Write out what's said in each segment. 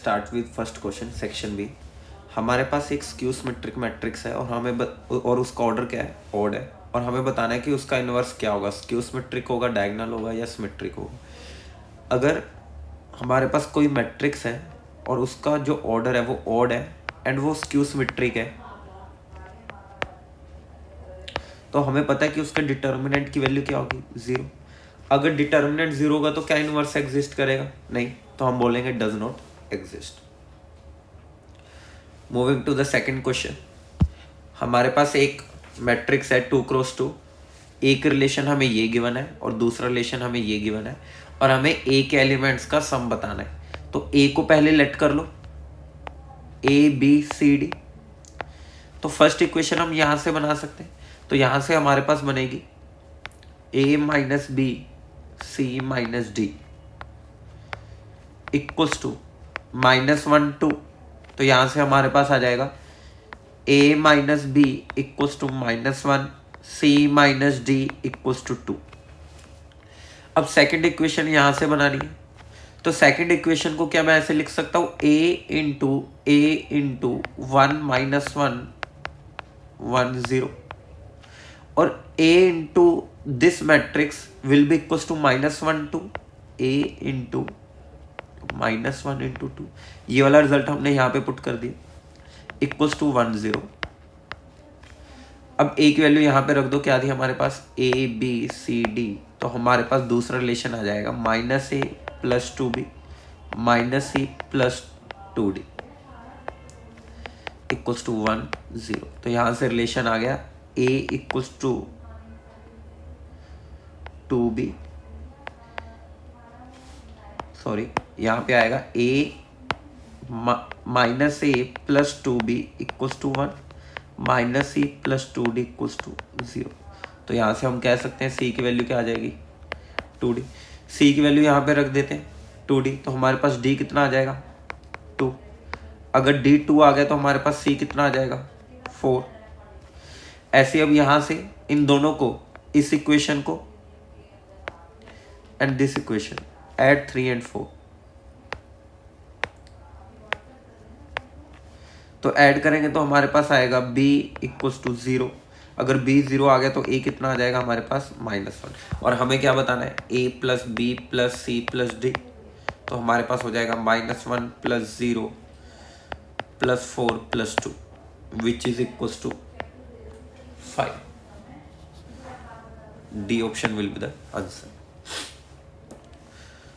Start with first question section B. हमारे पास एक स्क्यू सिमेट्रिक मैट्रिक्स है और और उसका ऑर्डर क्या है, ऑड है, और हमें बताना है कि उसका इन्वर्स क्या होगा, स्क्यू सिमेट्रिक होगा, डायगोनल होगा या सिमेट्रिक होगा। अगर हमारे पास कोई मैट्रिक्स है और उसका जो ऑर्डर है वो ऑड है एंड वो स्क्यू सिमेट्रिक है, तो हमें पता है कि उसका डिटर्मिनेंट की वैल्यू क्या होगी, 0। अगर डिटर्मिनेंट 0 होगा तो क्या इनवर्स एग्जिस्ट करेगा, नहीं, तो हम बोलेंगे does not exist. Moving to the second question. हमारे पास एक मैट्रिक्स है 2x2। एक रिलेशन हमें ये गिवन है और दूसरा रिलेशन हमें ये गिवन है और हमें ए के एलिमेंट्स का सम बताना है। तो ए को पहले लेट कर लो, ए बी सी डी। तो फर्स्ट इक्वेशन हम यहां से बना सकते हैं। तो यहां से हमारे पास बनेगी a minus B C minus D equals to -1 2। तो यहां से हमारे पास आ जाएगा a minus B equals to -1 C minus D equals to 2। अब सेकंड इक्वेशन यहां से बनानी है। तो सेकंड इक्वेशन को क्या मैं ऐसे लिख सकता हूं, a इंटू 1 माइनस 1 1 0 और a into this matrix will be equals to -1 2 a into -1 into 2। ये वाला रिजल्ट हमने यहाँ पे पुट कर दिया इक्वल्स टू 1 0। अब a की वैल्यू यहाँ पे रख दो, क्या थी हमारे पास, a b c d। तो हमारे पास दूसरा रिलेशन आ जाएगा -a plus 2b -c plus 2d equals to 1 0। तो यहाँ से रिलेशन आ गया a equals to 2b, sorry यहाँ पे आएगा a minus a plus 2b equals to 1 minus c plus 2d equals to 0। तो यहाँ से हम कह सकते हैं c की वैल्यू क्या आ जाएगी, 2d। c की वैल्यू यहाँ पे रख देते हैं 2d। तो हमारे पास d कितना आ जाएगा, 2। अगर d 2 आ गया तो हमारे पास c कितना आ जाएगा, 4। ऐसे अब यहाँ से इन दोनों को, इस इक्वेशन को and this equation, add 3 and 4। तो ऐड करेंगे तो हमारे पास आएगा b इक्वल्स टू 0। अगर b 0 आ गया तो a कितना आ जाएगा हमारे पास, -1। और हमें क्या बताना है, a plus B plus C plus D. तो हमारे पास हो जाएगा -1 plus 0 plus 4 plus 2 which is equals to 5। D option will be the answer.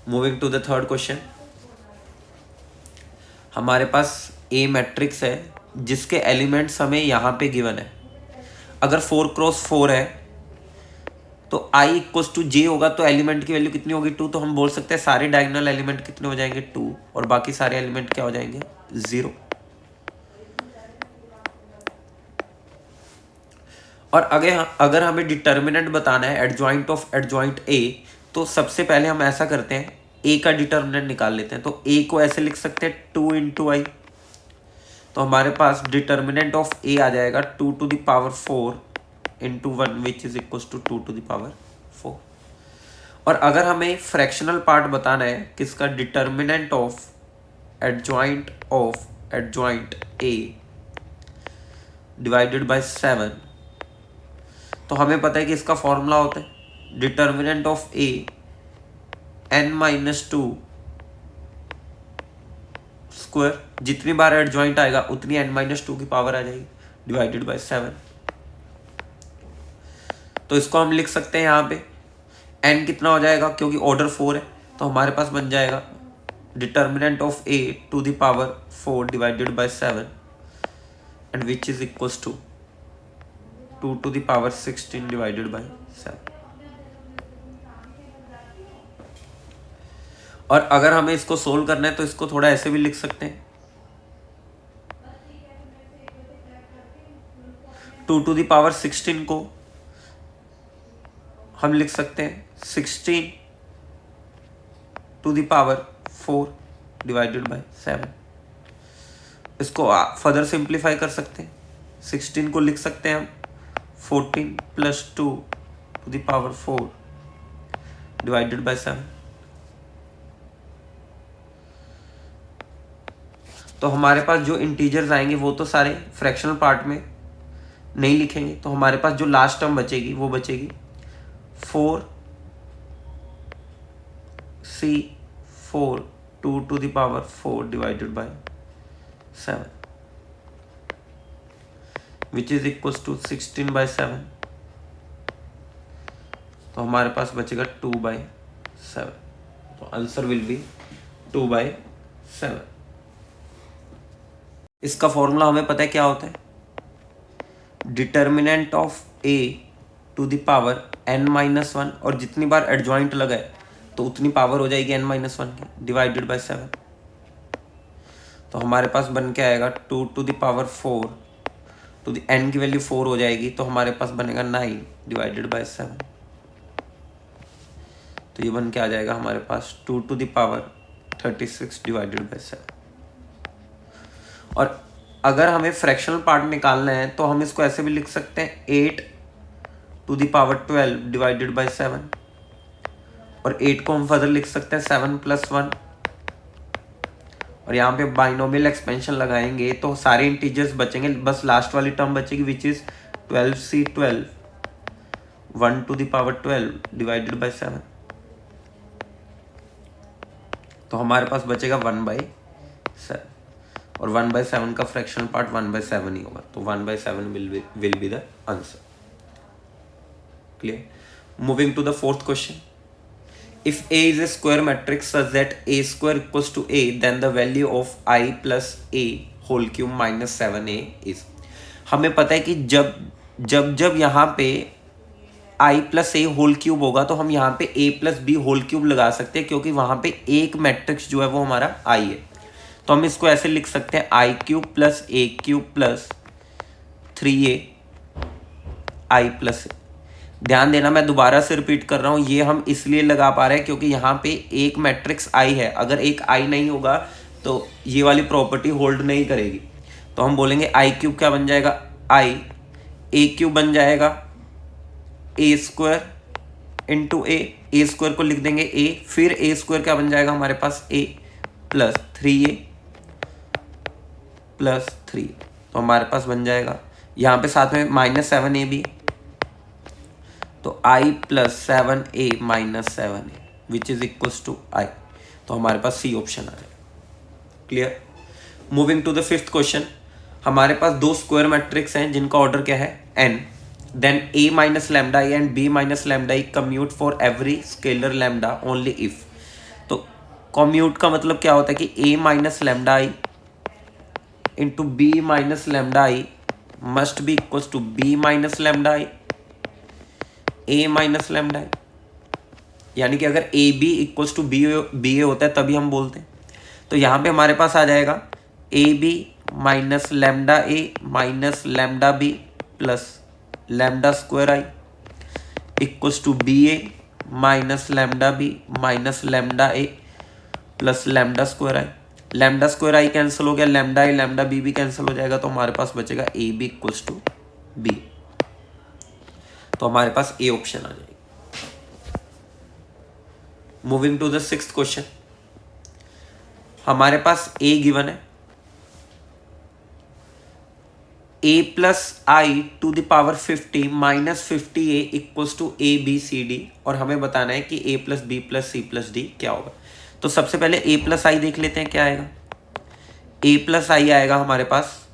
Moving to the third question. हमारे पास ए मैट्रिक्स है जिसके एलिमेंट्स हमें यहाँ पे गिवन है। अगर 4x4 है तो i इक्वल्स टू j होगा, तो एलिमेंट की वैल्यू कितनी होगी, 2। तो हम बोल सकते हैं सारे डायगोनल एलिमेंट कितने हो जाएंगे, 2, और बाकी सारे एलिमेंट क्या हो जाएंगे, 0। और अगर हमें डिटर्मिनेंट बताना है एडजॉइंट ऑफ एडजॉइंट a, तो सबसे पहले हम ऐसा करते हैं, a का डिटर्मिनेंट निकाल लेते हैं। तो a को ऐसे लिख सकते हैं 2 इंटू आई। तो हमारे पास डिटर्मिनेंट ऑफ a आ जाएगा 2 to the power 4 into 1 which is equal to 2 to the power 4। और अगर हमें फ्रैक्शनल पार्ट बताना है किसका, determinant of adjoint a divided by 7, तो हमें पता है कि इसका फॉर्मूला होता है determinant of a n-2 square. जितनी बार एडजॉइंट आएगा उतनी n-2 की पावर आ जाएगी डिवाइडेड बाय 7। तो इसको हम लिख सकते हैं यहाँ पे n कितना हो जाएगा, क्योंकि ऑर्डर 4 है, तो हमारे पास बन जाएगा determinant of a to the power 4 divided by 7 and which is equals to 2 to the power 16 divided by 7। और अगर हमें इसको सोल्व करना है तो इसको थोड़ा ऐसे भी लिख सकते हैं, 2 to the power 16 को हम लिख सकते हैं 16 to the power 4 divided by 7। इसको फर्दर सिंप्लीफाई कर सकते हैं, 16 को लिख सकते हैं हम 14 plus 2 to the power 4 divided by 7। तो हमारे पास जो इंटीजर्स आएंगे वो तो सारे फ्रैक्शनल पार्ट में नहीं लिखेंगे, तो हमारे पास जो लास्ट टर्म बचेगी वो बचेगी 4c4 2 to the power 4 divided by 7 which is equals to 16 by 7। तो हमारे पास बचेगा 2/7। तो आंसर विल बी 2/7। इसका फॉर्मूला हमें पता है क्या होता है, determinant of a to the power n-1, और जितनी बार एडजॉइंट लगाए तो उतनी पावर हो जाएगी n-1 की, डिवाइडेड बाय 7। तो हमारे पास बन के आएगा 2 to the power 4 to the n की वैल्यू 4 हो जाएगी, तो हमारे पास बनेगा 9 डिवाइडेड बाय 7। तो ये बन के आ जाएगा हमारे पास 2 to the power 36 divided by 7। और अगर हमें फ्रैक्शनल पार्ट निकालना है तो हम इसको ऐसे भी लिख सकते हैं 8 to the power 12 divided by 7, और 8 को हम फर्दर लिख सकते हैं 7 + 1, और यहाँ पे बाइनोमियल एक्सपेंशन लगाएंगे तो सारे इंटीजर्स बचेंगे, बस लास्ट वाली टर्म बचेगी which is 12c12 1 to the power 12 divided by 7। तो हमारे पास बचेगा 1/7, और 1/7 का फ्रैक्शनल पार्ट 1/7 ही होगा, तो 1/7 will be the answer. Clear? Moving to the fourth question, if A is a square matrix such that A square equals to A, then the value of I plus A whole cube minus 7A is। हमें पता है कि जब यहाँ पे I plus A whole cube होगा तो हम यहाँ पे A plus B whole cube लगा सकते हैं, क्योंकि वहाँ पे एक मैट्रिक्स जो है वो हमारा I है। तो हम इसको ऐसे लिख सकते हैं I cube plus A cube plus 3A I plus A। ध्यान देना, मैं दोबारा से रिपीट कर रहा हूँ, ये हम इसलिए लगा पा रहे हैं क्योंकि यहाँ पे एक मैट्रिक्स आई है, अगर एक आई नहीं होगा तो ये वाली प्रॉपर्टी होल्ड नहीं करेगी। तो हम बोलेंगे आई क्यूब क्या बन जाएगा, आई ए क्यूब बन जाएगा ए स्क्वायर इंटू ए स्क्वायर को लिख देंगे ए, फिर ए स्क्वायर क्या बन जाएगा हमारे पास ए प्लस 3A प्लस 3। तो हमारे पास बन जाएगा यहाँ पे साथ में -7A भी, तो I plus 7A minus 7A which is equals to I। तो हमारे पास सी ऑप्शन आ जाएगा। Clear? Moving to the fifth question, हमारे पास दो स्क्वायर मैट्रिक्स हैं जिनका ऑर्डर क्या है n, then A minus lambda I and B minus lambda I commute for every scalar lambda only if. तो कम्यूट का मतलब क्या होता है कि A minus lambda I into B minus lambda I must be equals to B minus lambda I A minus lambda I, यानी कि अगर A B equals to B A होता है तभी हम बोलते हैं। तो यहाँ पे हमारे पास आ जाएगा A B minus lambda A minus lambda B plus lambda square I equals to B A minus lambda B minus lambda A plus lambda square I. Lambda square I cancel हो गया, लैम्डा आई लैम्डा बी भी cancel हो जाएगा, तो हमारे पास बचेगा A B equals to B. तो हमारे पास ए ऑप्शन आ जाएगी। Moving to the sixth question, हमारे पास ए गिवन है a plus I to the power 50 minus 50A equals to A B C D, और हमें बताना है कि a plus B plus C plus D क्या होगा। तो सबसे पहले a प्लस आई देख लेते हैं क्या आएगा। a प्लस आई आएगा हमारे पास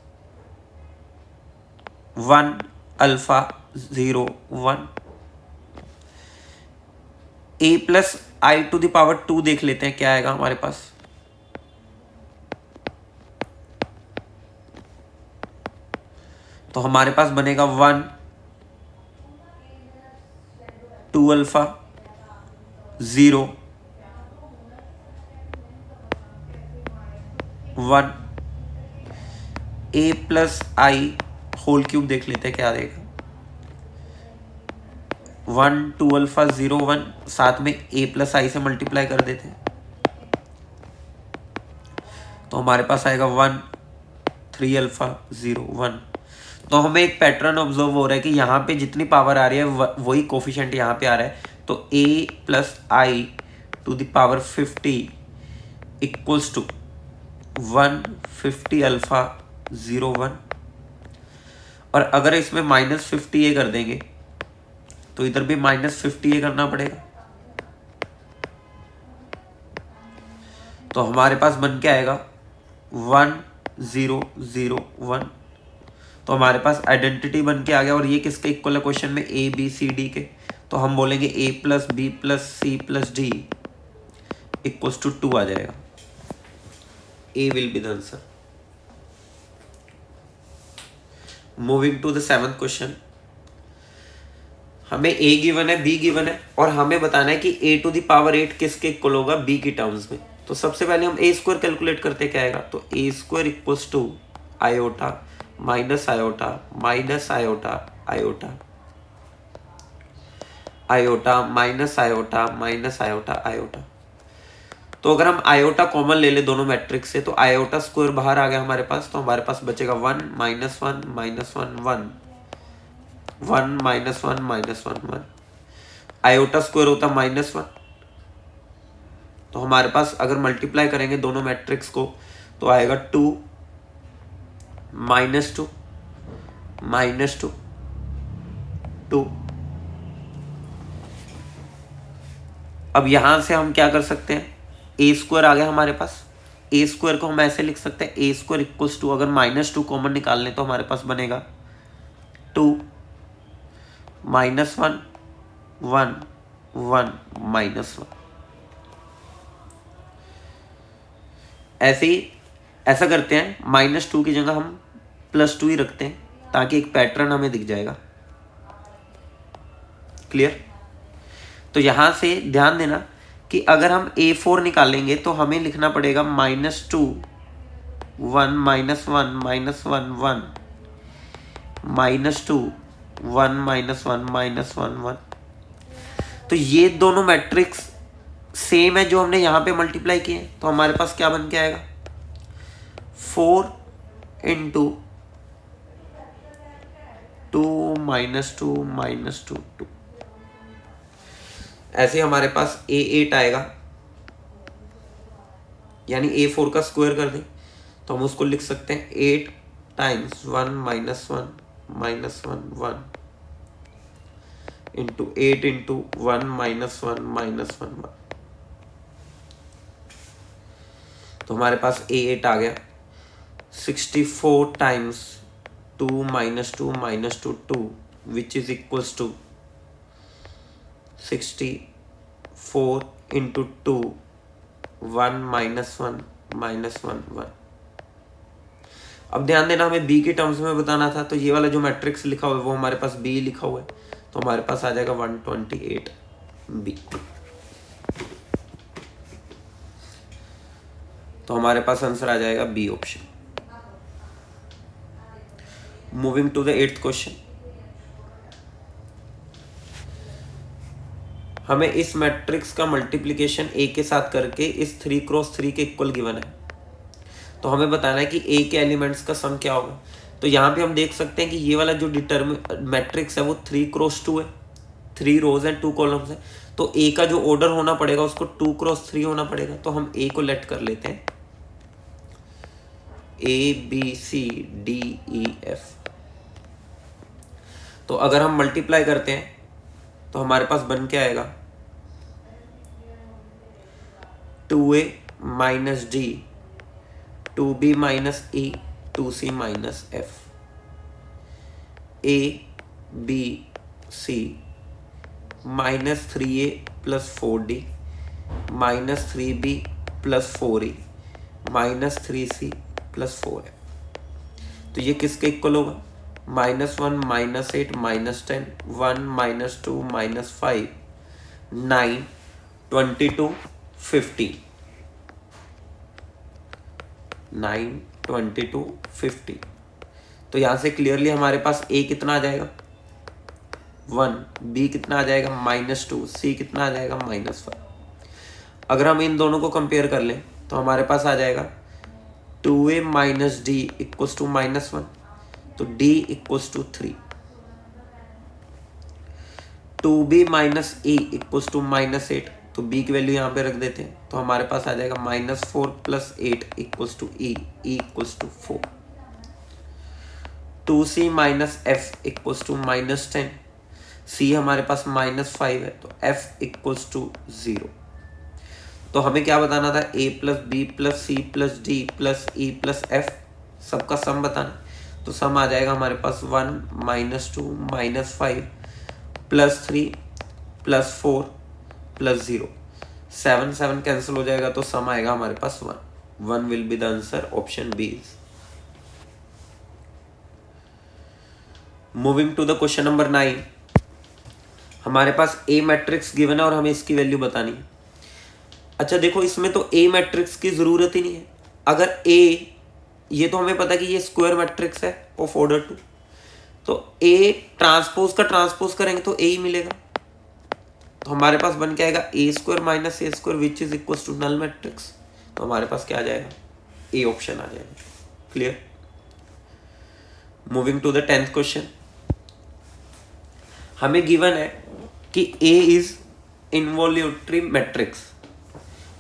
1 alpha 0 1। a plus I to the power 2 देख लेते हैं क्या आएगा हमारे पास। तो हमारे पास बनेगा 1 2 alpha 0 1। a plus I whole cube देख लेते हैं क्या देगा। 1 2 अल्फा 0 1, साथ में a प्लस आई से मल्टीप्लाई कर देते हैं, तो हमारे पास आएगा 1 3 अल्फा 0 1। तो हमें एक पैटर्न ऑब्जर्व हो रहा है कि यहाँ पे जितनी पावर आ रही है वही कोफिशिएंट यहाँ पे आ रहा है। तो a plus I to the power 50 equals to 150 alpha 01, और अगर इसमें -50 कर देंगे तो इधर भी -50 करना पड़ेगा। तो हमारे पास बन के आएगा 1001। तो हमारे पास आइडेंटिटी बन के आ गया। और ये किसके इक्वल है क्वेश्चन में? ए बी सी डी के। तो हम बोलेंगे a plus B plus C plus D equals to 2 आ जाएगा। A will be the answer. Moving to the 7th question. हमें a गिवन है, b गिवन है, और हमें बताना है कि a टू द पावर 8 किसके इक्वल होगा b की टर्म्स में। तो सबसे पहले हम a स्क्वायर कैलकुलेट करते क्या आएगा? तो a square equals to iota minus iota minus iota iota iota minus iota minus iota iota. तो अगर हम आयोटा कॉमन ले ले दोनों मैट्रिक्स से तो आयोटा स्क्वायर बाहर आ गया हमारे पास। तो हमारे पास बचेगा 1 minus 1 minus 1 1 1 minus 1 minus 1 1। Iota square होता -1। तो हमारे पास अगर मल्टीप्लाई करेंगे दोनों मैट्रिक्स को तो आएगा 2 -2 -2 2। अब यहां से हम क्या कर सकते हैं? ए स्क्वायर आ गया हमारे पास। ए स्क्वायर को हम ऐसे लिख सकते हैं ए स्क्वायर इक्वल्स टू, अगर -2 कॉमन निकाल लें तो हमारे पास बनेगा 2 -1 1 1 -1। ऐसे ही ऐसा करते हैं, -2 की जगह हम +2 ही रखते हैं ताकि एक पैटर्न हमें दिख जाएगा। क्लियर? तो यहां से ध्यान देना कि अगर हम a4 निकालेंगे तो हमें लिखना पड़ेगा -2 1 -1 -1 1 -2 1 -1 -1 1। तो ये दोनों मैट्रिक्स सेम है जो हमने यहां पे मल्टीप्लाई किए हैं। तो हमारे पास क्या बन के आएगा? 4 × 2 -2 -2 2। ऐसे हमारे पास a8 आएगा, यानी a4 का स्क्वायर कर दें तो हम उसको लिख सकते हैं 8 टाइम्स 1 -1 -1 1 इंटू 8 इंटू 1 -1 -1 1। तो हमारे पास a8 आ गया 64 times 2 -2 -2 2 which is equals to 64 into 2 1 -1 -1 1। अब ध्यान देना हमें b के टर्म्स में बताना था। तो ये वाला जो मैट्रिक्स लिखा हुआ है वो हमारे पास b लिखा हुआ है। तो हमारे पास आ जाएगा 128 b। तो हमारे पास आंसर आ जाएगा B option. Moving to the 8th question. हमें इस मैट्रिक्स का मल्टीप्लिकेशन a के साथ करके इस 3 × 3 के इक्वल गिवन है। तो हमें बताना है कि a के एलिमेंट्स का सम क्या होगा। तो यहाँ पे हम देख सकते हैं कि ये वाला जो मैट्रिक्स है वो 3 × 2 है, 3 रोज हैं 2 कॉलम्स हैं। तो a का जो ऑर्डर होना पड़ेगा उसको 2 × 3 होना पड़ेगा। तो हम a को लेट कर लेते हैं A B C D E F। तो अगर हम मल्टीप्लाई करते हैं तो हमारे पास बन के आएगा 2A - D 2B - E 2C - F A B C -3A + 4D -3B + 4E -3C + 4F। तो ये किसके इक्वल होगा? -1 -8 -10 1 -2 -5 9 22 50 9 22 50। तो यहां से क्लियरली हमारे पास a कितना आ जाएगा 1, b कितना आ जाएगा -2, c कितना आ जाएगा -5। अगर हम इन दोनों को कंपेयर कर लें तो हमारे पास आ जाएगा 2a - d इक्वल्स टू -1। तो d equals to 3। 2b - e equals to -8। तो तो b की वैल्यू यहाँ पे रख देते हैं, तो हमारे पास आ जाएगा -4 + 8 equals to e equals to 4। 2c - f equals to -10। c हमारे पास -5 है, तो f इक्वल्स टू 0। तो हमें क्या बताना था, a + b + c + d + e + f सबका सम बताना। तो सम आ जाएगा हमारे पास 1 - 2 - 5 + 3 + 4 + 0। 7 7 कैंसिल हो जाएगा, तो सम आएगा हमारे पास 1। 1 will be the answer, option B is. Moving to the question number 9। हमारे पास ए मैट्रिक्स गिवन है और हमें इसकी वैल्यू बतानी है। अच्छा देखो, इसमें तो ए मैट्रिक्स की जरूरत ही नहीं है। अगर ए, ये तो हमें पता है कि ये स्क्वायर मैट्रिक्स है ऑफ ऑर्डर 2, तो ए ट्रांसपोज का ट्रांसपोज करेंगे तो ए ही मिलेगा। तो हमारे पास बन के आएगा a² - a² which is equal to null matrix. तो हमारे पास क्या आ जाएगा, ए ऑप्शन आ जाएगा। Clear. Moving to the 10th question. हमें गिवन है कि a इज इनवॉल्यूटरी मैट्रिक्स।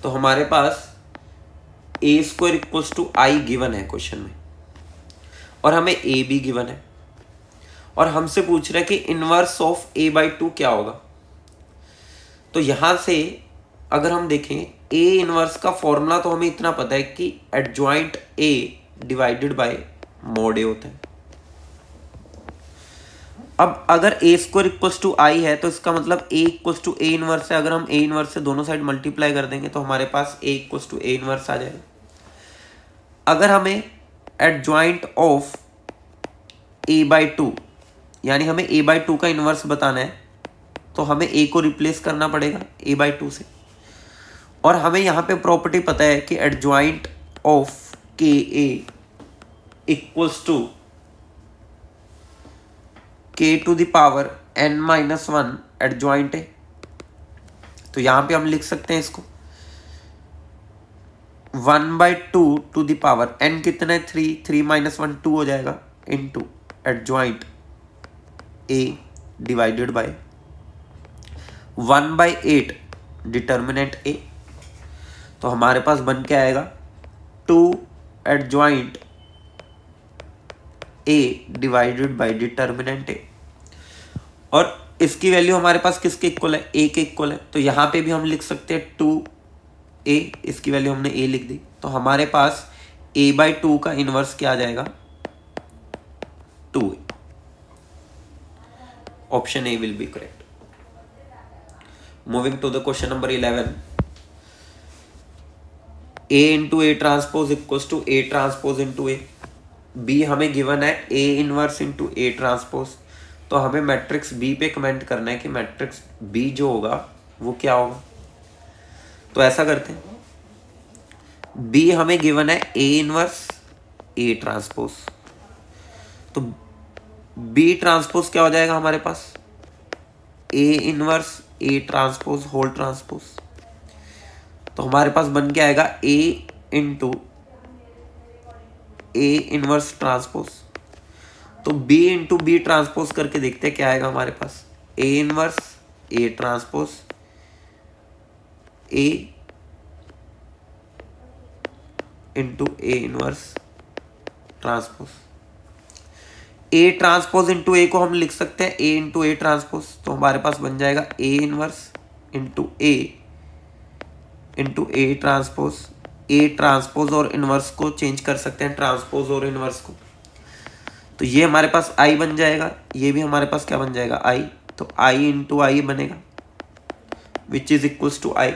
तो हमारे पास a² equals to i given है क्वेश्चन में, और हमें a भी गिवन है, और हमसे पूछ रहा है कि इनवर्स ऑफ a/2 क्या होगा। तो यहां से अगर हम देखें a इनवर्स का फॉर्मूला, तो हमें इतना पता है कि adjoint a divided by mod a होता है। अब अगर a² इक्वल्स टू i है, तो इसका मतलब a equals to a inverse है। अगर हम a इनवर्स से दोनों साइड मल्टीप्लाई कर देंगे, तो हमारे पास a equals to a inverse आ जाएगा। अगर हमें एडजॉइंट ऑफ a/2 यानी हमें a/2 का इनवर्स बताना है, तो हमें a को रिप्लेस करना पड़ेगा a/2 से। और हमें यहाँ पे प्रॉपर्टी पता है कि adjoint of ka equals to k⁻n - 1 adjoint है। तो यहाँ पे हम लिख सकते हैं इसको 1/2 टू द पावर n कितना है 3, 3 - 1 2 हो जाएगा, into adjoint a divided by 1/8 determinant a। तो हमारे पास बन के आएगा 2 adjoint a divided by determinant a। और इसकी वैल्यू हमारे पास किसके इक्वल है, a के इक्वल है। तो यहाँ पे भी हम लिख सकते हैं 2a, इसकी वैल्यू हमने a लिख दी। तो हमारे पास a/2 का इनवर्स क्या आ जाएगा, 2a। Option A will be correct. Moving to the question number 11। a into A transpose equals to a transpose into a। b हमें गिवन है a inverse into a transpose. तो हमें मैट्रिक्स b पे comment करना है कि matrix b जो होगा वो क्या होगा। तो ऐसा करते हैं, b हमें गिवन है a इनवर्स a ट्रांसपोज। तो b ट्रांसपोज क्या हो जाएगा हमारे पास, a inverse a transpose whole transpose. तो हमारे पास बन के आएगा a into a inverse transpose. तो b इंटू बी ट्रांसपोज करके देखते हैं क्या आएगा हमारे पास, a inverse a transpose a into a inverse transpose. a transpose into a को हम लिख सकते हैं a इंटू a ट्रांसपोज। तो हमारे पास बन जाएगा a inverse into a into a transpose. a transpose और इनवर्स को चेंज कर सकते हैं, ट्रांसपोज और इनवर्स को। तो ये हमारे पास i बन जाएगा, ये भी हमारे पास क्या बन जाएगा i। तो i इंटू आई बनेगा which is equals to i।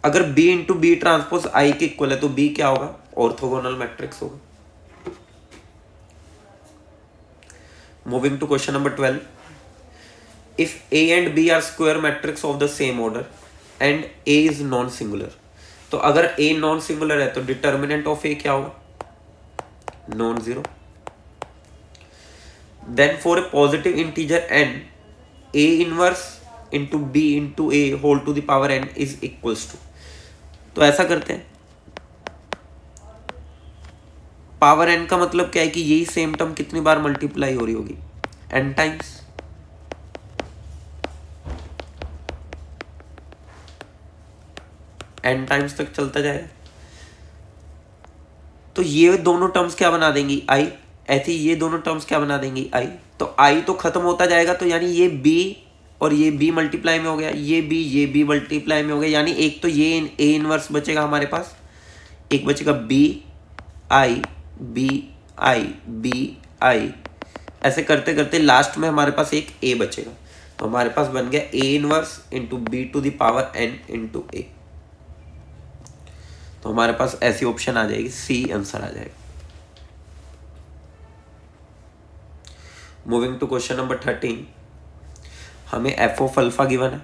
अगर b into B transpose i के इक्वल है, तो b क्या होगा, ऑर्थोगोनल मैट्रिक्स होगा। Moving to question number 12। If a and b are square matrix of the same order and a is non singular. तो अगर a non singular है, तो डिटर्मिनेंट ऑफ a क्या होगा, non zero. Then for a positive integer n, a inverse into b into a whole to the power n is equals to. तो ऐसा करते हैं, पावर n का मतलब क्या है कि यही सेम टर्म कितनी बार मल्टीप्लाई हो रही होगी, n टाइम्स। n टाइम्स तक चलता जाएगा। तो ये दोनों टर्म्स क्या बना देंगी, i, ऐसी ये दोनों टर्म्स क्या बना देंगी, i। तो i तो खत्म होता जाएगा, तो यानी ये b और ये b मल्टीप्लाई में हो गया, ये b मल्टीप्लाई में हो गया, यानी एक तो ये a इनवर्स बचेगा हमारे पास, एक बचेगा b i b i b i, ऐसे करते करते लास्ट में हमारे पास एक a बचेगा। तो हमारे पास बन गया a inverse into b to the power n into a। तो हमारे पास ऐसी ऑप्शन आ जाएगी, सी आंसर आ जाएगा। मूविंग टू क्वेश्चन नंबर 13, हमें एफ ऑफ अल्फा गिवन है।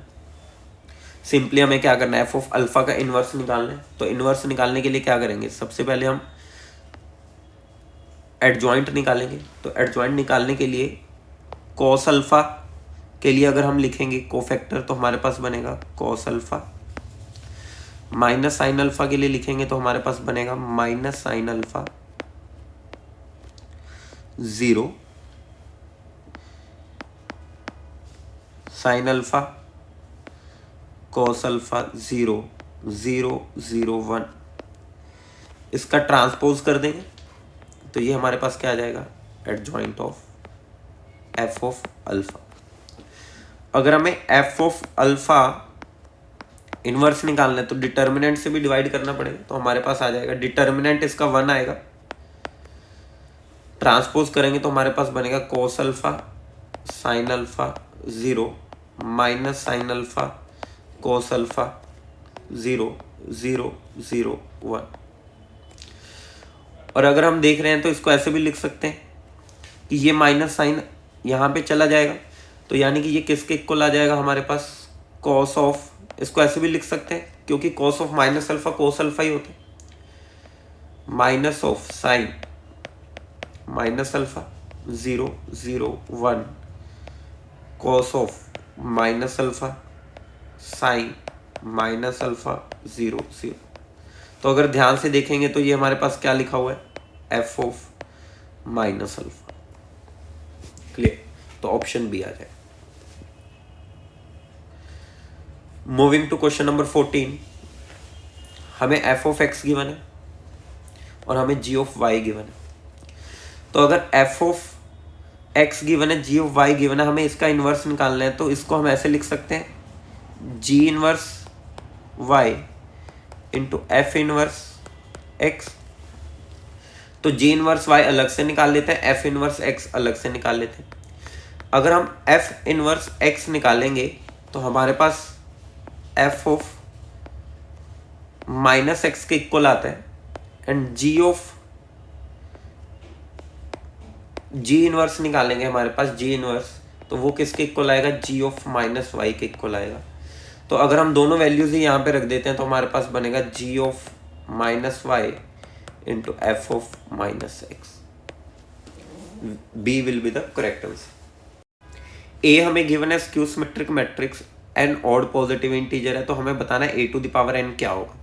सिंपली हमें क्या करना है, एफ ऑफ अल्फा का इनवर्स निकालना है। तो इनवर्स निकालने के लिए क्या करेंगे, सबसे पहले हम एडजॉइंट निकालेंगे। तो एडजॉइंट निकालने के लिए कॉस अल्फा के लिए अगर हम लिखेंगे कोफैक्टर, तो हमारे पास बनेगा cos alpha. Minus sine alpha के लिए लिखेंगे तो हमारे पास बनेगा minus sine alpha 0 sine alpha cos alpha 0 0 0 1। इसका ट्रांसपोज कर देंगे तो ये हमारे पास क्या आ जाएगा, adjoint of F of alpha. अगर हमें एफ ऑफ अल्फा इनवर्स निकालना है तो डिटर्मिनेंट से भी डिवाइड करना पड़ेगा। तो हमारे पास आ जाएगा डिटर्मिनेंट इसका 1 आएगा, ट्रांसपोज करेंगे तो हमारे पास बनेगा cos alpha sine alpha 0 minus sine alpha cos alpha 0 0 0 1। और अगर हम देख रहे हैं तो इसको ऐसे भी लिख सकते हैं कि ये माइनस साइन यहाँ पे चला जाएगा, तो यानी कि ये किसके इक्वल आ जाएगा हमारे पास, कॉस ऑफ। इसको ऐसे भी लिख सकते हैं क्योंकि cos of minus alpha cos alpha ही होता है, minus of sine minus alpha 0 0 1 cos of minus alpha sine minus alpha 0 0। तो अगर ध्यान से देखेंगे तो ये हमारे पास क्या लिखा हुआ है, F of minus alpha. Clear, तो ऑप्शन बी आ जाए। मूविंग टू क्वेश्चन नंबर 14, हमें एफ ऑफ एक्स गिवन है और हमें जी ऑफ वाई गिवन है। तो अगर एफ ऑफ एक्स गिवन है, जी ऑफ वाई गिवन है, हमें इसका इन्वर्स निकालना है। तो इसको हम ऐसे लिख सकते हैं, G inverse Y into F inverse X. तो जी इनवर्स वाई अलग से निकाल लेते हैं, एफ इनवर्स एक्स अलग से निकाल लेते हैं। अगर हम एफ इनवर्स एक्स निकालेंगे तो हमारे पास एफ ऑफ माइनस एक्स के इक्वल आता है, and G of G inverse निकालेंगे हमारे पास जी इनवर्स, तो वो किसके इक्वल आएगा, जी ऑफ माइनस वाई के इक्वल आएगा। तो अगर हम दोनों वैल्यूज ही यहाँ पे रख देते हैं तो हमारे पास बनेगा G of minus Y into F of minus X. B will be the correct answer. A हमें गिवन है skew symmetric matrix, N odd positive integer है, तो हमें बताना है A to the power N क्या होगा।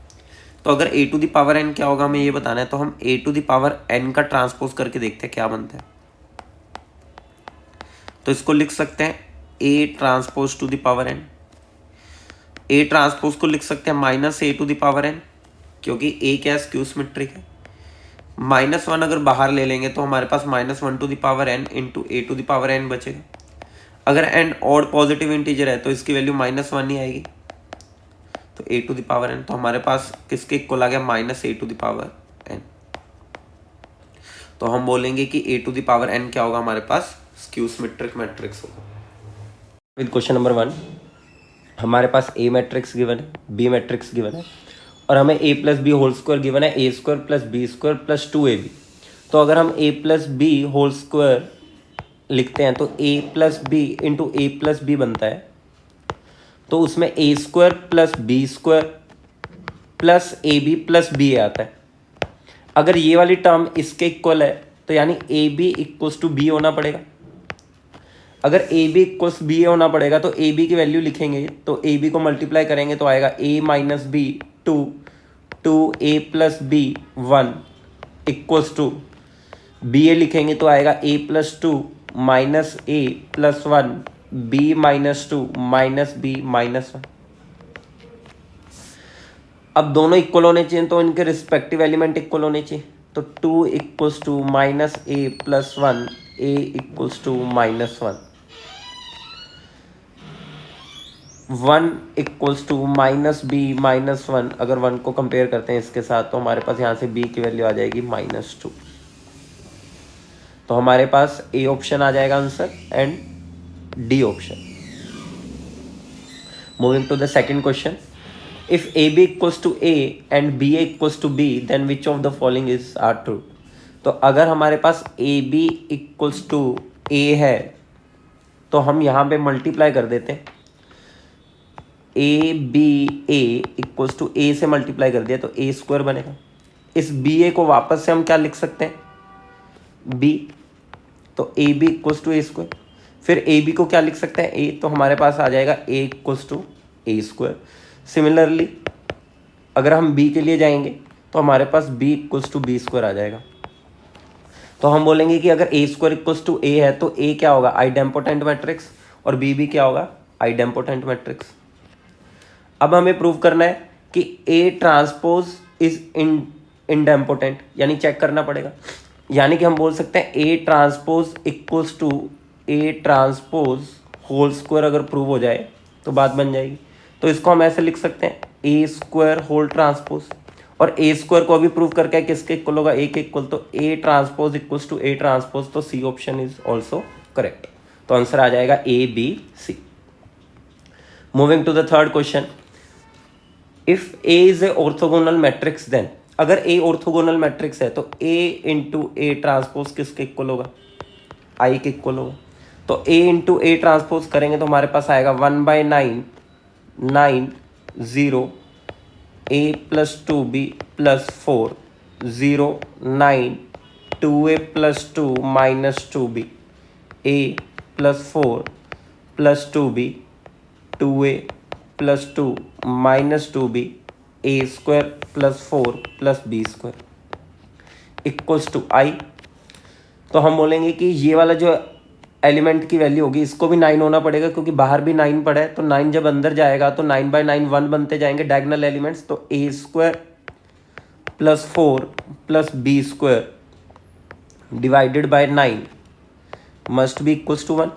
तो अगर A to the power N क्या होगा हमें ये बताना है, तो हम A to the power N का ट्रांसपोज करके देखते हैं क्या बनता है। तो इसको लिख सकते हैं A transpose to the power N. A transpose को लिख सकते हैं minus A to the power N, क्योंकि ए क्या है, स्क्यू सिमेट्रिक है। -1 अगर बाहर ले लेंगे तो हमारे पास -1 to the power N into A to the power N बचेगा। अगर एन ऑड पॉजिटिव इंटीजर है तो इसकी वैल्यू -1 ही आएगी, तो A to the power N. तो हमारे पास किसके इक्वल आ गया, minus A to the power N. तो हम बोलेंगे कि A to the power N क्या होगा, हमारे पास स्क्यू सिमेट्रिक मैट्रिक्स होगा। विद क्वेश्चन नंबर 1, हमारे पास ए मैट्रिक्स गिवन है, बी मैट्रिक्स गिवन है, और हमें A plus B whole square given है, A square plus B square plus 2ab। तो अगर हम A plus B whole square लिखते हैं तो A plus B into A plus B बनता है, तो उसमें A square plus B square plus A B plus B आता है। अगर ये वाली टर्म इसके इक्वल है तो यानी A B equals to B होना पड़ेगा। अगर ए बी इक्वल्स बी होना पड़ेगा तो ए बी की वैल्यू लिखेंगे, तो ए बी को मल्टीप्लाई करेंगे तो आएगा A minus B 2 2 A plus B 1 equals to B A लिखेंगे तो आएगा A plus 2 minus A plus 1 B minus 2 minus B minus 1। अब दोनों इक्वल होने चाहिए तो इनके रिस्पेक्टिव एलिमेंट इक्वल होने चाहिए। तो 2 equals to minus A plus 1, A equals to minus 1, 1 equals to minus B minus 1। अगर 1 को कंपेयर करते हैं इसके साथ तो हमारे पास यहाँ से b की वैल्यू आ जाएगी -2। तो हमारे पास ए ऑप्शन आ जाएगा answer and D option. Moving to the second question, if A B equals to A and B A equals to B then which of the following is are true. तो अगर हमारे पास A B equals to A है तो हम यहाँ पे multiply कर देते हैं। A B A equals to A से मल्टीप्लाई कर दिया तो ए स्क्वायर बनेगा। इस बी ए को वापस से हम क्या लिख सकते हैं, बी, तो A B equals to A square. फिर ए बी को क्या लिख सकते हैं, ए, तो हमारे पास आ जाएगा A equals to A square. Similarly अगर हम बी के लिए जाएंगे तो हमारे पास B equals to B square आ जाएगा। तो हम बोलेंगे कि अगर A square equals to A है तो ए क्या होगा, आइडेम्पोटेंट मैट्रिक्स, और बी भी क्या होगा, आइडेम्पोटेंट मैट्रिक्स। अब हमें प्रूव करना है कि ए ट्रांसपोज इज इनडेम्पोटेंट, यानी चेक करना पड़ेगा। यानी कि हम बोल सकते हैं A transpose equals to A transpose whole square अगर प्रूव हो जाए तो बात बन जाएगी। तो इसको हम ऐसे लिख सकते हैं ए स्क्वायर होल ट्रांसपोज, और ए स्क्वायर को अभी प्रूव करके किसके इक्वल होगा, ए के इक्वल, तो A transpose equals to A transpose, तो C option is also correct. तो आंसर आ जाएगा A B C. Moving to the third question, if A is A orthogonal matrix then, अगर ए ऑर्थोगोनल मैट्रिक्स है तो A into A transpose किसके equal होगा, I के इक्वल होगा। तो ए इंटू ए ट्रांसपोज करेंगे तो हमारे पास आएगा 1/9 9 0 a plus 2b plus 4 0 9 2a plus 2 minus 2b a plus 4 plus 2b 2a plus 2 minus 2b a square plus 4 plus b square equals to i। तो हम बोलेंगे कि ये वाला जो एलिमेंट की वैल्यू होगी इसको भी 9 होना पड़ेगा, क्योंकि बाहर भी 9 पड़ा है। तो 9 जब अंदर जाएगा तो 9/9 1 बनते जाएंगे डायगोनल एलिमेंट्स। तो ए स्क्वायर प्लस 4 प्लस B square divided by 9 must be equals to 1,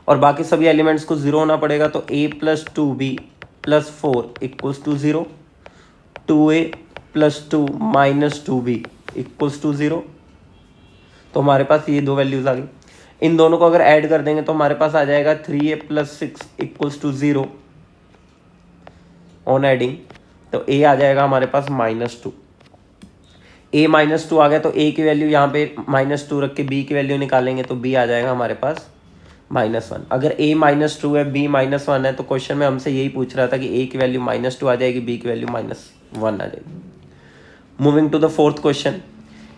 और बाकी सभी एलिमेंट्स को 0 होना पड़ेगा। तो a plus 2b plus 4 equals to 0, 2a plus 2 minus 2b equals to 0। तो हमारे पास ये दो वैल्यूज आ गई। इन दोनों को अगर ऐड कर देंगे तो हमारे पास आ जाएगा 3a plus 6 equals to 0 on adding. तो a आ जाएगा हमारे पास -2। a -2 आ गया तो a की वैल्यू यहाँ पे -2 रख के b की वैल्यू निकालेंगे तो b आ जाएगा हमारे पास -1। अगर a -2 है b -1 है तो क्वेश्चन में हमसे यही पूछ रहा था कि a की वैल्यू -2 आ जाएगी, b की वैल्यू -1 आ जाएगी। Moving to the fourth question,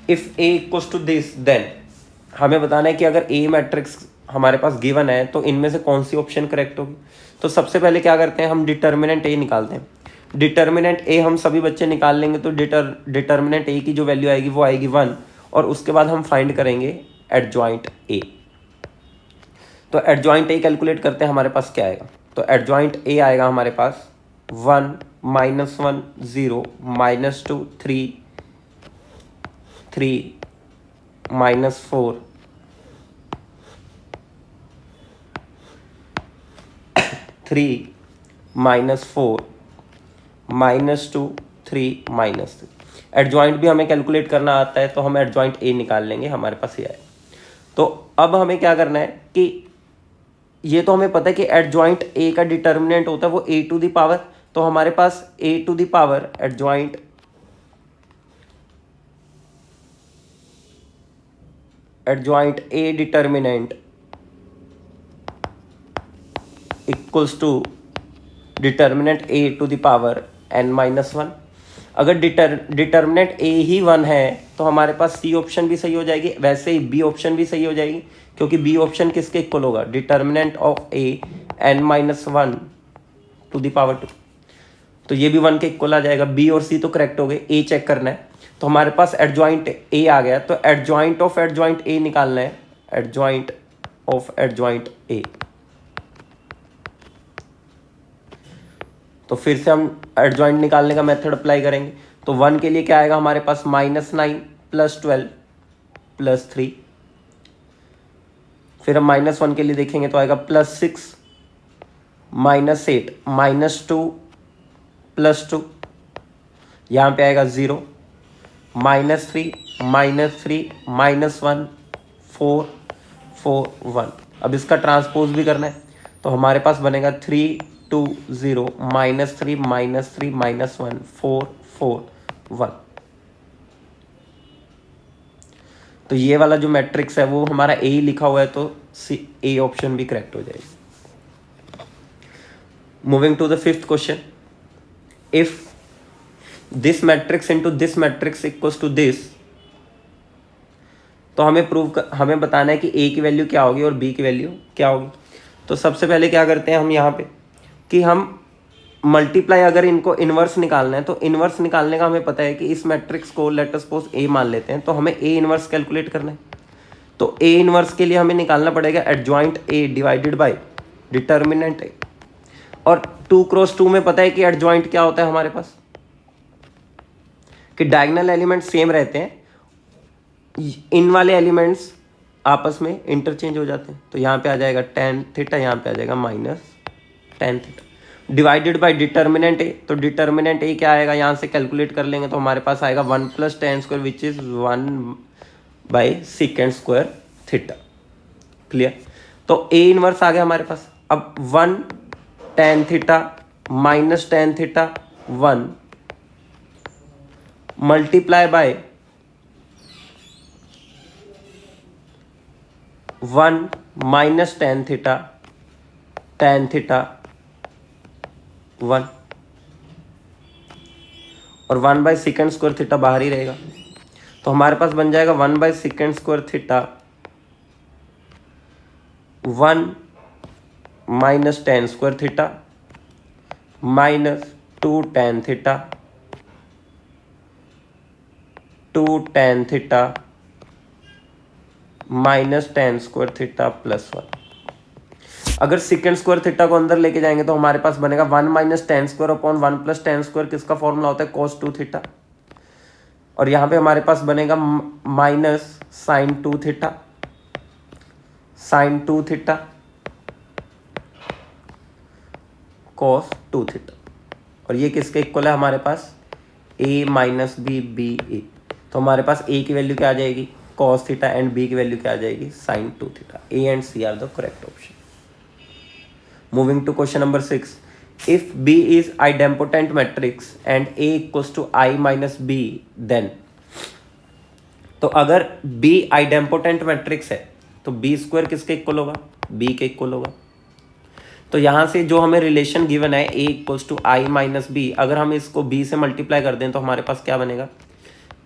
if a equals to this then, हमें बताना है कि अगर ए मैट्रिक्स हमारे पास गिवन है तो इनमें से कौन सी ऑप्शन करेक्ट होगी। तो सबसे पहले क्या करते हैं, हम डिटर्मिनेंट ए निकालते हैं। डिटर्मिनेंट ए हम सभी बच्चे निकाल लेंगे तो डिटर्मिनेंट ए की जो वैल्यू आएगी वो आएगी 1, और उसके बाद हम फाइंड करेंगे एडजॉइंट ए। तो एडजॉइंट ए कैलकुलेट करते हैं, हमारे पास क्या आएगा। तो एडजॉइंट ए आएगा हमारे पास 1 -1 0 -2 3 3 -4 3 -4 -2 3 -3। एडजॉइंट भी हमें कैलकुलेट करना आता है तो हम एडजॉइंट ए निकाल लेंगे, हमारे पास ये आए। तो अब हमें क्या करना है कि ये तो हमें पता है कि एडजॉइंट ए का डिटर्मिनेंट होता है वो a टू द पावर, तो हमारे पास a to the power adjoint A determinant equals to determinant a to the power n-1। अगर डिटर्मिनेंट a ही 1 है तो हमारे पास c ऑप्शन भी सही हो जाएगी, वैसे ही b ऑप्शन भी सही हो जाएगी, क्योंकि b ऑप्शन किसके इक्वल होगा, determinant of a n-1 to the power 2। तो ये भी 1 के इक्वल आ जाएगा। b और c तो करेक्ट हो गए, a चेक करना है। तो हमारे पास एडजॉइंट a आ गया, तो एडजॉइंट ऑफ एडजॉइंट a निकालना है, एडजॉइंट ऑफ एडजॉइंट a। तो फिर से हम एडजॉइंट निकालने का मेथड अप्लाई करेंगे। तो 1 के लिए क्या आएगा हमारे पास, -9 + 12 + 3। फिर हम -1 के लिए देखेंगे तो आएगा +6 -8 -2 +2, यहाँ पे आएगा 0 -3 -3 -1 4 4 1। अब इसका ट्रांसपोज भी करना है तो हमारे पास बनेगा 3 2 0 -3 -3 -1 4 4 1। तो ये वाला जो मैट्रिक्स है वो हमारा ए ही लिखा हुआ है, तो ए ऑप्शन भी करेक्ट हो जाएगी। Moving to the 5th question, if this matrix into this matrix equals to this, तो हमें बताना है कि ए की वैल्यू क्या होगी और बी की वैल्यू क्या होगी। तो सबसे पहले क्या करते हैं हम यहाँ पे कि हम मल्टीप्लाई, अगर इनको इन्वर्स निकालना है तो इन्वर्स निकालने का हमें पता है कि इस मैट्रिक्स को लेट अस सपोज ए मान लेते हैं, तो हमें ए इन्वर्स कैलकुलेट करना है। तो ए इन्वर्स के लिए हमें निकालना पड़ेगा adjoint A divided by determinant A, और 2 क्रॉस 2 में पता है कि एडजॉइंट क्या होता है हमारे पास, कि डायगोनल एलिमेंट सेम रहते हैं, इन वाले एलिमेंट्स आपस में इंटरचेंज हो जाते हैं। तो यहाँ पे आ जाएगा tan थीटा, यहाँ पे आ जाएगा -tan theta divided by determinant A. तो डिटर्मिनेंट ए क्या आएगा, यहाँ से कैलकुलेट कर लेंगे तो हमारे पास आएगा 1 + tan² which is 1/sec² theta. Clear. तो ए इनवर्स आ गया हमारे पास। अब 1 tan theta -tan theta 1 multiply by 1 -tan theta tan theta 1, और 1/sec² थीटा बाहर ही रहेगा। तो हमारे पास बन जाएगा 1/sec² theta 1 -tan² theta -2 tan theta 2 tan theta -tan² theta +1। अगर sec² थीटा को अंदर लेके जाएंगे तो हमारे पास बनेगा 1 - tan² अपॉन 1 + tan², किसका फॉर्मूला होता है, cos2 थीटा। और यहाँ पे हमारे पास बनेगा -sin2 theta sin2 theta cos2 theta, और ये किसके इक्वल है हमारे पास, a - b b a। तो हमारे पास a की वैल्यू क्या आ जाएगी, cos थीटा, एंड b की वैल्यू क्या आ जाएगी, sin2 theta. a and c are the correct option. Moving to question number 6. If B is idempotent matrix and A equals to I minus B, then, तो अगर B idempotent matrix है तो B² किसके equal होगा, B के equal होगा। तो यहाँ से जो हमें रिलेशन गिवन है A equals to I minus B, अगर हम इसको B से मल्टीप्लाई कर दें तो हमारे पास क्या बनेगा,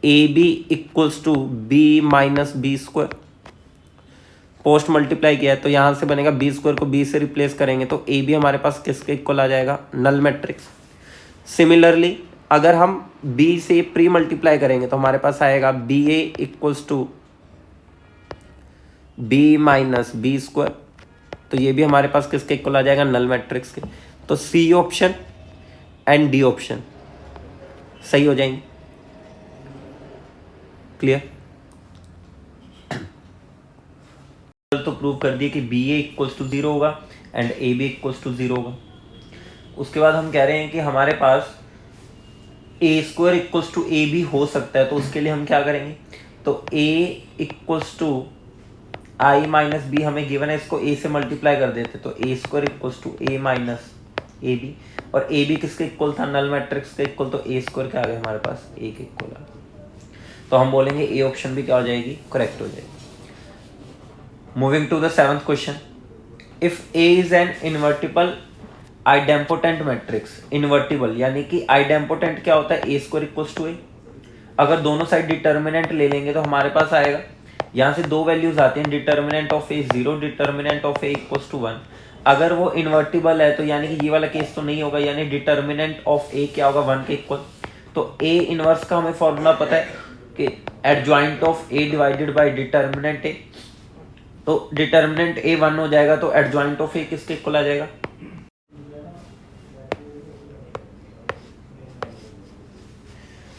AB equals to B minus B²। Post multiply किया है तो यहाँ से बनेगा B² को B से रिप्लेस करेंगे तो A भी हमारे पास किसके इक्वल आ जाएगा, नल मैट्रिक्स। सिमिलरली अगर हम B से प्री मल्टीप्लाई करेंगे तो हमारे पास आएगा BA equals to B - B², तो ये भी हमारे पास किसके इक्वल आ जाएगा, नल मैट्रिक्स के। तो C option and D option सही हो जाएंगे। क्लियर। तो प्रूव कर दिए कि BA इक्वल्स टू 0 होगा एंड AB इक्वल्स टू 0 होगा। उसके बाद हम कह रहे हैं कि हमारे पास A² इक्वल्स टू AB हो सकता है, तो उसके लिए हम क्या करेंगे, तो A equals to I - B हमें गिवन है, इसको A से मल्टीप्लाई कर देते तो A² equals to A - AB, और AB किसके इक्वल था, नल मैट्रिक्स के इक्वल, तो A² क्या आ गया हमारे पास, A के इक्वल आ गया। तो हम बोलेंगे A ऑप्शन भी क्या हो जाएगी, करेक्ट हो जाएगी। Moving to the 7th question. If A is an invertible idempotent matrix, invertible यानी कि idempotent क्या होता है, A² इक्वल्स टू A। अगर दोनों साइड डिटर्मिनेंट ले लेंगे तो हमारे पास आएगा, यहाँ से दो वैल्यूज आती हैं, determinant of A 0, determinant of A equals to 1। अगर वो इन्वर्टिबल है तो यानी कि ये वाला केस तो नहीं होगा, यानी डिटर्मिनेंट ऑफ A क्या होगा, 1 के इक्वल। तो A इनवर्स का हमें फॉर्मूला पता है कि adjoint of A divided by determinant A। तो डिटर्मिनेंट A 1 हो जाएगा तो एडजॉइंट ऑफ A किसके इक्वल आ जाएगा,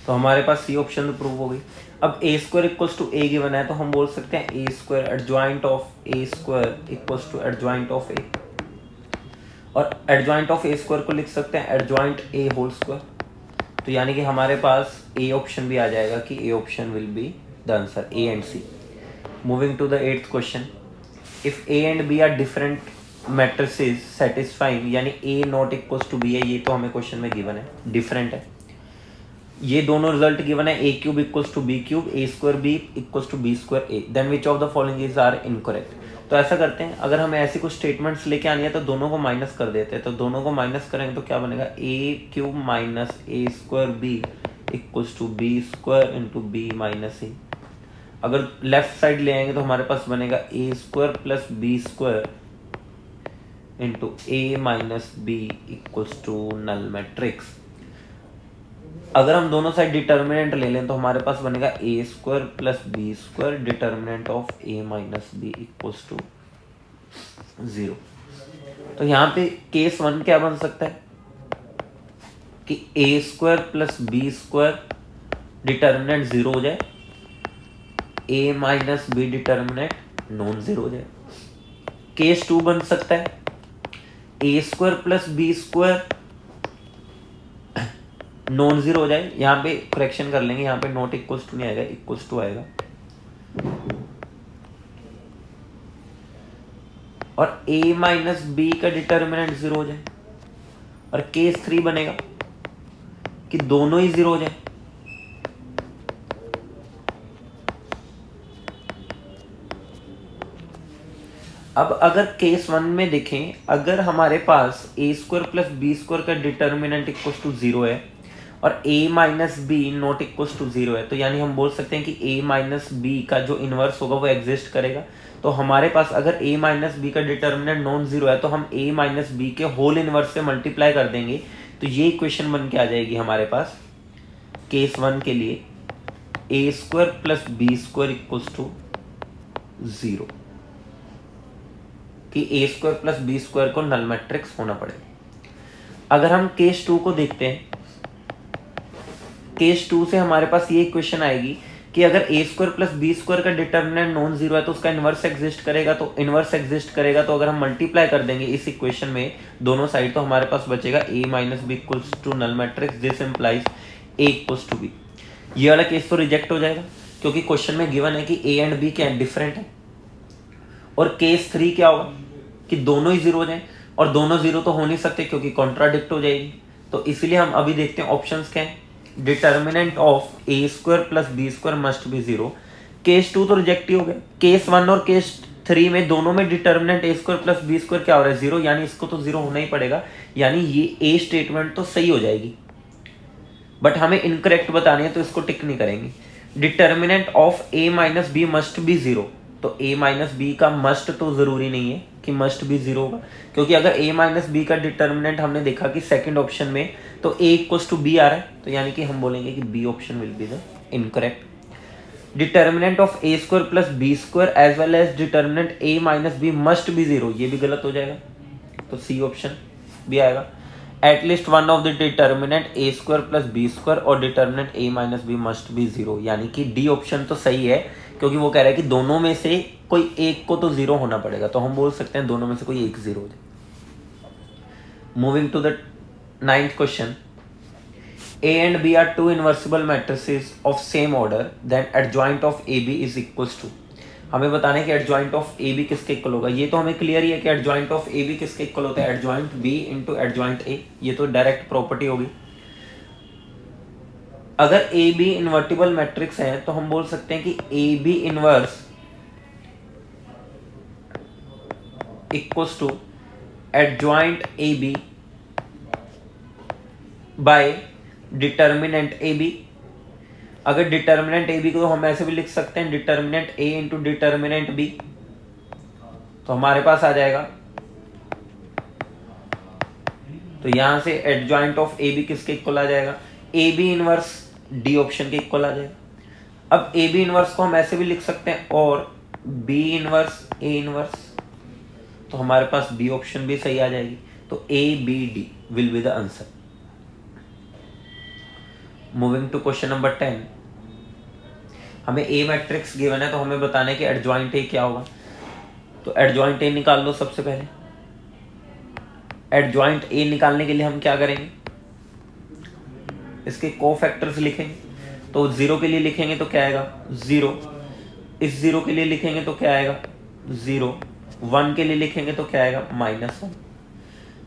तो हमारे पास सी ऑप्शन तो प्रूव हो गई। अब A square equals to A given है तो हम बोल सकते हैं A square adjoint of A square equals to adjoint of A, और एडजॉइंट ऑफ ए स्क्वायर को लिख सकते हैं एडजॉइंट ए होल स्क्वायर। तो यानी कि हमारे पास ए ऑप्शन भी आ जाएगा कि A option will be the answer, A and C. Moving to the 8th question, if A and B are different matrices satisfying, यानी A not equals to B है, ये तो हमें क्वेश्चन में गिवन है, डिफरेंट है, ये दोनों रिजल्ट गिवन है, A cube equals to B cube, A square B equals to B square A, then which of the following is are incorrect. तो ऐसा करते हैं, अगर हमें ऐसी कुछ स्टेटमेंट्स लेके आनी है तो दोनों को माइनस कर देते हैं। तो दोनों को माइनस करेंगे तो क्या बनेगा, A cube minus A square B equals to B square into B minus A. अगर लेफ्ट साइड ले आएंगे तो हमारे पास बनेगा A square plus B square into A minus B equals to null matrix. अगर हम दोनों साइड डिटर्मिनेंट ले लें तो हमारे पास बनेगा A square plus B square determinant of A minus B equals to 0। तो यहाँ पे केस 1 क्या बन सकता है कि A square plus B square determinant 0 हो जाए, A minus B determinant non 0 हो जाए। केस 2 बन सकता है A square plus B square non 0 हो जाए, यहाँ पे करेक्शन कर लेंगे, यहाँ पे नॉट इक्वल्स टू नहीं आएगा, इक्वल्स टू आएगा, और a माइनस बी का डिटर्मिनेंट 0 हो जाए। और केस 3 बनेगा कि दोनों ही 0 हो जाए। अब अगर केस 1 में देखें, अगर हमारे पास a square plus B square का डिटर्मिनेंट इक्वल्स टू 0 है और a minus B not equals to 0 है, तो यानी हम बोल सकते हैं कि a माइनस बी का जो इनवर्स होगा वो एग्जिस्ट करेगा। तो हमारे पास अगर a माइनस बी का डिटर्मिनेंट नॉन 0 है तो हम a माइनस बी के होल इनवर्स से मल्टीप्लाई कर देंगे, तो ये इक्वेशन बन के आ जाएगी हमारे पास केस 1 के लिए a square plus B square equals to 0, कि a square plus B square को नल मैट्रिक्स होना पड़ेगा। अगर हम केस 2 को देखते हैं, केस 2 से हमारे पास ये इक्वेशन आएगी कि अगर a square plus B square का डिटर्मिनेंट नॉन 0 है तो उसका इनवर्स एग्जिस्ट करेगा, तो इनवर्स एग्जिस्ट करेगा तो अगर हम मल्टीप्लाई कर देंगे इस इक्वेशन में दोनों साइड, तो हमारे पास बचेगा a minus B equals to null matrix, this implies a equals to b। ये वाला केस तो रिजेक्ट हो जाएगा क्योंकि क्वेश्चन में गिवन है कि a एंड b क्या डिफरेंट है। और केस 3 क्या होगा कि दोनों ही 0 हो जाए, और दोनों 0 तो हो नहीं सकते क्योंकि कॉन्ट्राडिक्ट हो जाएगी। तो इसीलिए हम अभी देखते हैं ऑप्शंस क्या है, determinant of A square plus B square must be 0। Case 2 तो रिजेक्ट ही हो गया। केस 1 और केस 3 में दोनों में डिटर्मिनेंट ए स्क्वायर प्लस बी स्क्वायर क्या हो रहा है, 0, यानी इसको तो 0 होना ही पड़ेगा, यानी ये ए स्टेटमेंट तो सही हो जाएगी, बट हमें इनकरेक्ट बतानी है तो इसको टिक नहीं करेंगे। Determinant of A minus B must be 0, तो a माइनस बी का मस्ट तो जरूरी नहीं है कि मस्ट भी 0 होगा, क्योंकि अगर a माइनस बी का डिटर्मिनेंट हमने देखा कि सेकंड ऑप्शन में तो a इक्वल्स टू b आ रहा है, तो यानी कि हम बोलेंगे कि b option will be the incorrect. Determinant of a square plus B square as well as determinant a minus B must be 0, ये भी गलत हो जाएगा, तो c ऑप्शन भी आएगा। At least one of the determinant a square plus B square और determinant a minus B must be 0, यानी कि d ऑप्शन तो सही है क्योंकि वो कह रहा है कि दोनों में से कोई एक को तो 0 होना पड़ेगा, तो हम बोल सकते हैं दोनों में से कोई एक 0 हो जाए। Moving to the 9th question, a and b are two inversible matrices of same order, then adjoint of ab is equals to। हमें बताना है कि एडजॉइंट ऑफ ए बी किसके इक्वल होगा। ये तो हमें क्लियर ही है कि एडजॉइंट ऑफ ए बी किसके इक्वल होता है, adjoint B into adjoint A, ये तो डायरेक्ट प्रॉपर्टी होगी। अगर ए बी इन्वर्टिबल मैट्रिक्स है तो हम बोल सकते हैं कि A B inverse equals to adjoint A B by determinant A B. अगर डिटर्मिनेंट ए बी को हम ऐसे भी लिख सकते हैं determinant A into determinant B, तो हमारे पास आ जाएगा, तो यहां से एडजॉइंट ऑफ ए बी किसके इक्वल आ जाएगा, A B inverse D option के इक्वल आ जाएगा। अब ए बी इनवर्स को हम ऐसे भी लिख सकते हैं और बी इनवर्स ए इनवर्स, तो हमारे पास बी ऑप्शन भी सही आ जाएगी, तो A B D will be the answer. Moving to question number 10। हमें ए मैट्रिक्स गिवन है तो हमें बताना है कि एडजॉइंट ए क्या होगा। तो एडजॉइंट ए निकाल लो सबसे पहले। एडजॉइंट ए निकालने के लिए हम क्या करेंगे, इसके कोफैक्टर्स लिखेंगे। तो 0 के लिए लिखेंगे तो क्या आएगा 0, इस 0 के लिए लिखेंगे तो क्या आएगा 0, 1 के लिए लिखेंगे तो क्या आएगा -1।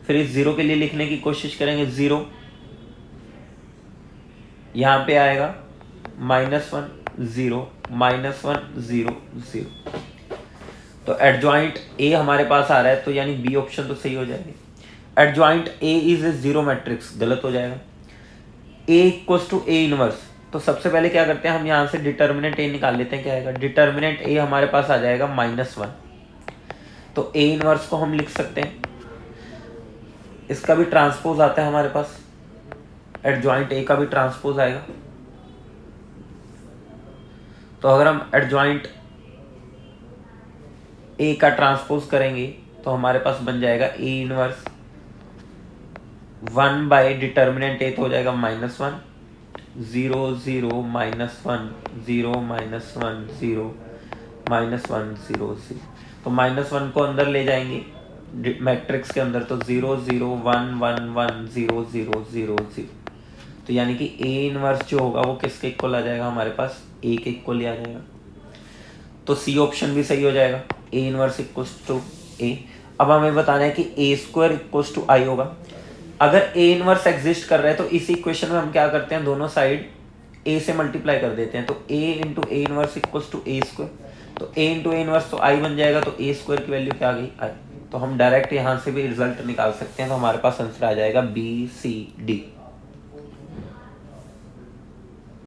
फिर इस 0 के लिए लिखने की कोशिश करेंगे 0, यहां पे आएगा -1 0 -1 0 0। तो एडजॉइंट ए हमारे पास आ रहा है तो यानी बी ऑप्शन तो सही हो जाएगी। Adjoint A is A zero matrix गलत हो जाएगा। A equals to A inverse, तो सबसे पहले क्या करते हैं हम यहाँ से डिटर्मिनेंट ए निकाल लेते हैं। क्या आएगा डिटर्मिनेंट ए हमारे पास आ जाएगा -1। तो ए इनवर्स को हम लिख सकते हैं, इसका भी ट्रांसपोज आता है हमारे पास, एडजॉइंट ए का भी ट्रांसपोज आएगा। तो अगर हम एडजॉइंट ए का ट्रांसपोज करेंगे तो हमारे पास बन जाएगा A inverse 1 bye determinant A तो हो जाएगा -1 0 0 -1 0 -1 0 -1 0 0। तो -1 को अंदर ले जाएंगे मैट्रिक्स के अंदर, तो 0 0 1 1 1 0 0 0 0। तो यानी कि ए इनवर्स जो होगा वो किसके इक्वल आ जाएगा हमारे पास, ए के इक्वल ही आ जाएगा। तो सी ऑप्शन भी सही हो जाएगा, ए इनवर्स इक्वल्स टू ए। अब हमें बताना है कि ए स्क्वायर इक्वल्स टू आई होगा। अगर ए इनवर्स एग्जिस्ट कर रहा है तो इसी इक्वेशन में हम क्या करते हैं, दोनों साइड ए से मल्टीप्लाई कर देते हैं। तो A into A inverse equals to A square. तो ए इंटू ए इनवर्स तो आई बन जाएगा, तो ए स्क्वायर की वैल्यू क्या आ गई आई। तो हम डायरेक्ट यहाँ से भी रिजल्ट निकाल सकते हैं। तो हमारे पास आंसर आ जाएगा B C D।